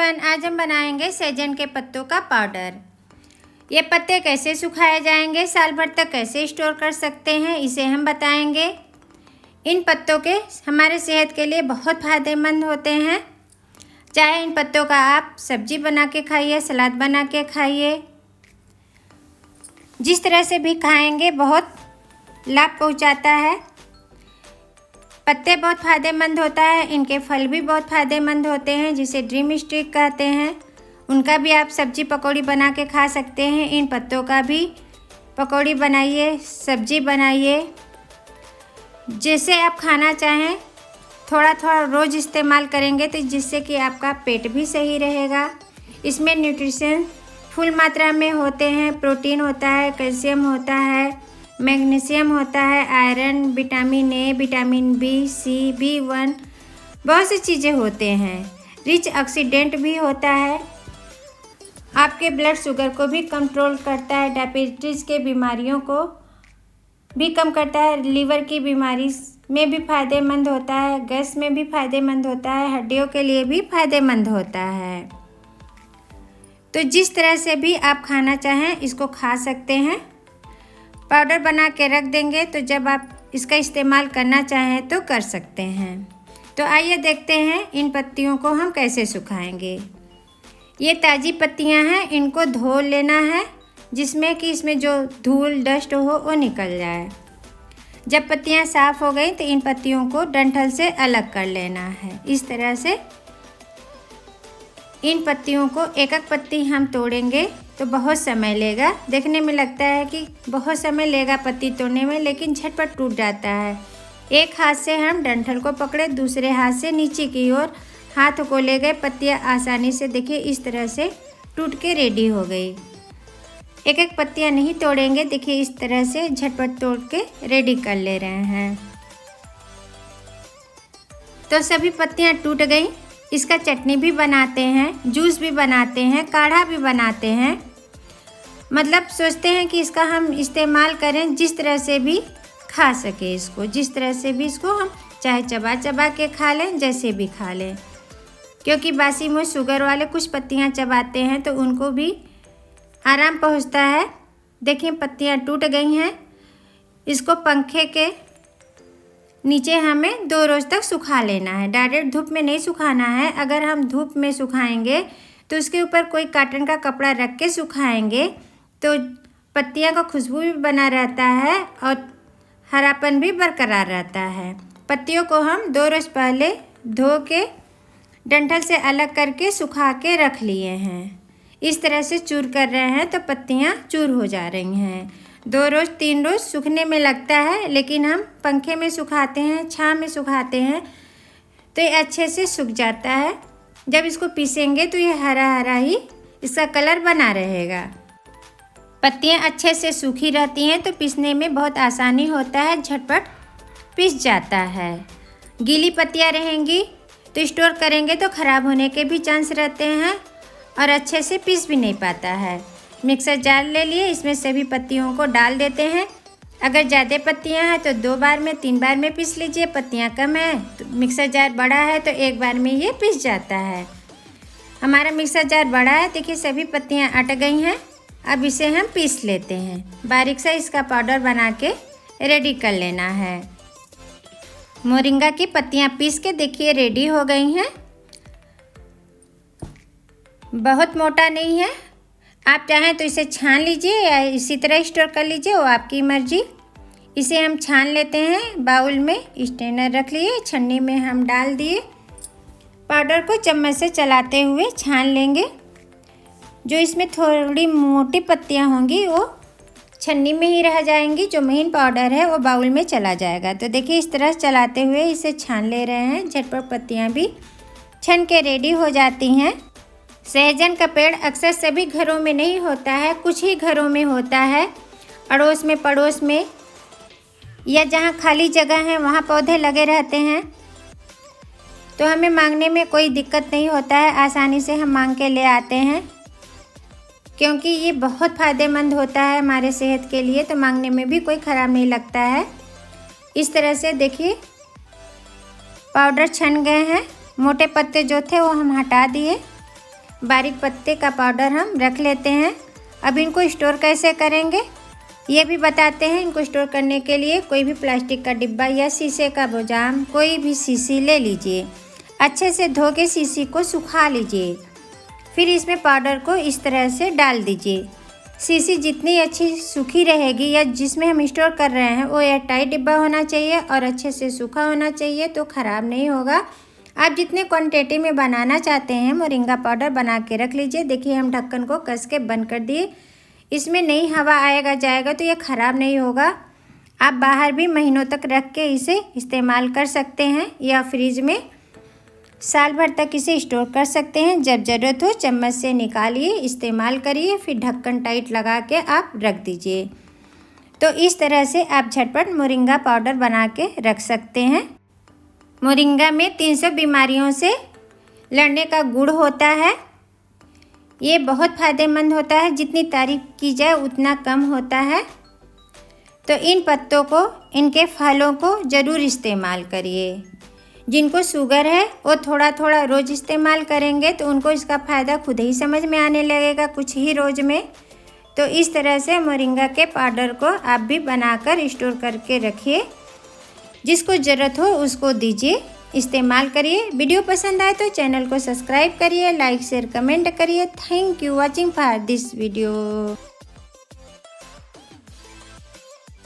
Everyone, आज हम बनाएंगे सहजन के पत्तों का पाउडर। ये पत्ते कैसे सुखाए जाएंगे, साल भर तक कैसे स्टोर कर सकते हैं, इसे हम बताएंगे। इन पत्तों के हमारे सेहत के लिए बहुत फ़ायदेमंद होते हैं। चाहे इन पत्तों का आप सब्जी बना के खाइए, सलाद बना के खाइए, जिस तरह से भी खाएंगे बहुत लाभ पहुंचाता है। पत्ते बहुत फ़ायदेमंद होता है, इनके फल भी बहुत फ़ायदेमंद होते हैं, जिसे ड्रीम स्टिक कहते हैं। उनका भी आप सब्जी पकौड़ी बना के खा सकते हैं। इन पत्तों का भी पकौड़ी बनाइए, सब्जी बनाइए, जैसे आप खाना चाहें। थोड़ा थोड़ा रोज़ इस्तेमाल करेंगे तो जिससे कि आपका पेट भी सही रहेगा। इसमें न्यूट्रिशन फुल मात्रा में होते हैं। प्रोटीन होता है, कैल्शियम होता है, मैग्नीशियम होता है, iron, vitamin A, vitamin B, C, B1, बहुत सी चीज़ें होते हैं। रिच ऑक्सीडेंट भी होता है, आपके ब्लड शुगर को भी कंट्रोल करता है, डायबिटीज़ के बीमारियों को भी कम करता है, लीवर की बीमारी में भी फ़ायदेमंद होता है, गैस में भी फ़ायदेमंद होता है, हड्डियों के लिए भी फ़ायदेमंद होता है। तो जिस तरह से भी आप खाना चाहें इसको खा सकते हैं। पाउडर बना के रख देंगे तो जब आप इसका इस्तेमाल करना चाहें तो कर सकते हैं। तो आइए देखते हैं इन पत्तियों को हम कैसे सुखाएंगे। ये ताज़ी पत्तियां हैं, इनको धो लेना है, जिसमें कि इसमें जो धूल डस्ट हो वो निकल जाए। जब पत्तियां साफ़ हो गई तो इन पत्तियों को डंठल से अलग कर लेना है। इस तरह से इन पत्तियों को एक एक पत्ती हम तोड़ेंगे तो बहुत समय लेगा। देखने में लगता है कि बहुत समय लेगा पत्ती तोड़ने में, लेकिन झटपट टूट जाता है। एक हाथ से हम डंठल को पकड़े, दूसरे हाथ से नीचे की ओर हाथ को ले गए, पत्तियां आसानी से देखिए इस तरह से टूट के रेडी हो गई। एक एक पत्तियां नहीं तोड़ेंगे, देखिए इस तरह से झटपट तोड़ के रेडी कर ले रहे हैं। तो सभी पत्तियां टूट गई। इसका चटनी भी बनाते हैं, जूस भी बनाते हैं, काढ़ा भी बनाते हैं। मतलब सोचते हैं कि इसका हम इस्तेमाल करें, जिस तरह से भी खा सके इसको, जिस तरह से भी इसको हम चाहे चबा चबा के खा लें, जैसे भी खा लें। क्योंकि बासी मुँह शुगर वाले कुछ पत्तियां चबाते हैं तो उनको भी आराम पहुंचता है। देखिए पत्तियां टूट गई हैं। इसको पंखे के नीचे हमें 2 रोज़ तक सुखा लेना है। डायरेक्ट धूप में नहीं सुखाना है। अगर हम धूप में सुखाएंगे तो उसके ऊपर कोई कॉटन का कपड़ा रख के सुखाएंगे तो पत्तियां का खुशबू भी बना रहता है और हरापन भी बरकरार रहता है। पत्तियों को हम 2 रोज़ पहले धो के डंठल से अलग करके सुखा के रख लिए हैं। इस तरह से चूर कर रहे हैं तो पत्तियां चूर हो जा रही हैं। 2 रोज़ 3 रोज़ सूखने में लगता है, लेकिन हम पंखे में सुखाते हैं, छाँव में सुखाते हैं तो ये अच्छे से सूख जाता है। जब इसको पीसेंगे तो ये हरा हरा ही इसका कलर बना रहेगा। पत्तियां अच्छे से सूखी रहती हैं तो पीसने में बहुत आसानी होता है, झटपट पीस जाता है। गीली पत्तियां रहेंगी तो स्टोर करेंगे तो ख़राब होने के भी चांस रहते हैं और अच्छे से पीस भी नहीं पाता है। मिक्सर जार ले लिए, इसमें सभी पत्तियों को डाल देते हैं। अगर ज़्यादा पत्तियां हैं तो 2 बार में 3 बार में पीस लीजिए। पत्तियां कम है तो मिक्सर जार बड़ा है तो 1 बार में ये पीस जाता है। हमारा मिक्सर जार बड़ा है, देखिए सभी पत्तियां अट गई हैं। अब इसे हम पीस लेते हैं। बारीक सा इसका पाउडर बना के रेडी कर लेना है। मोरिंगा की पत्तियां पीस के देखिए रेडी हो गई हैं। बहुत मोटा नहीं है। आप चाहें तो इसे छान लीजिए या इसी तरह स्टोर कर लीजिए, वो आपकी मर्जी। इसे हम छान लेते हैं। बाउल में स्ट्रेनर रख लिए, छन्नी में हम डाल दिए। पाउडर को चम्मच से चलाते हुए छान लेंगे। जो इसमें थोड़ी मोटी पत्तियां होंगी वो छन्नी में ही रह जाएंगी, जो महीन पाउडर है वो बाउल में चला जाएगा। तो देखिए इस तरह चलाते हुए इसे छान ले रहे हैं। झटपट पत्तियां भी छन के रेडी हो जाती हैं। सहजन का पेड़ अक्सर सभी घरों में नहीं होता है, कुछ ही घरों में होता है। अड़ोस में, पड़ोस में या जहाँ खाली जगह है वहाँ पौधे लगे रहते हैं तो हमें मांगने में कोई दिक्कत नहीं होता है। आसानी से हम मांग के ले आते हैं, क्योंकि ये बहुत फ़ायदेमंद होता है हमारे सेहत के लिए, तो मांगने में भी कोई ख़राब नहीं लगता है। इस तरह से देखिए पाउडर छन गए हैं। मोटे पत्ते जो थे वो हम हटा दिए। बारीक पत्ते का पाउडर हम रख लेते हैं। अब इनको स्टोर कैसे करेंगे ये भी बताते हैं। इनको स्टोर करने के लिए कोई भी प्लास्टिक का डिब्बा या शीशे का बोजाम, कोई भी शीशी ले लीजिए। अच्छे से धो के शीशी को सुखा लीजिए। फिर इसमें पाउडर को इस तरह से डाल दीजिए। शीशी जितनी अच्छी सूखी रहेगी या जिसमें हम स्टोर कर रहे हैं वो एयर टाइट डिब्बा होना चाहिए और अच्छे से सूखा होना चाहिए, तो ख़राब नहीं होगा। आप जितने क्वांटिटी में बनाना चाहते हैं मोरिंगा पाउडर बना के रख लीजिए। देखिए हम ढक्कन को कस के बंद कर दिए। इसमें नई हवा आएगा जाएगा तो ये ख़राब नहीं होगा। आप बाहर भी महीनों तक रख के इसे इस्तेमाल कर सकते हैं या फ्रिज में साल भर तक इसे स्टोर कर सकते हैं। जब ज़रूरत हो चम्मच से निकालिए, इस्तेमाल करिए, फिर ढक्कन टाइट लगा के आप रख दीजिए। तो इस तरह से आप झटपट मोरिंगा पाउडर बना के रख सकते हैं। मोरिंगा में 300 बीमारियों से लड़ने का गुण होता है। ये बहुत फ़ायदेमंद होता है, जितनी तारीफ की जाए उतना कम होता है। तो इन पत्तों को, इनके फलों को ज़रूर इस्तेमाल करिए। जिनको शुगर है वो थोड़ा थोड़ा रोज़ इस्तेमाल करेंगे तो उनको इसका फ़ायदा खुद ही समझ में आने लगेगा कुछ ही रोज़ में। तो इस तरह से मोरिंगा के पाउडर को आप भी बनाकर स्टोर करके रखिए। जिसको ज़रूरत हो उसको दीजिए, इस्तेमाल करिए। वीडियो पसंद आए तो चैनल को सब्सक्राइब करिए, लाइक शेयर कमेंट करिए। Thank you watching for this video.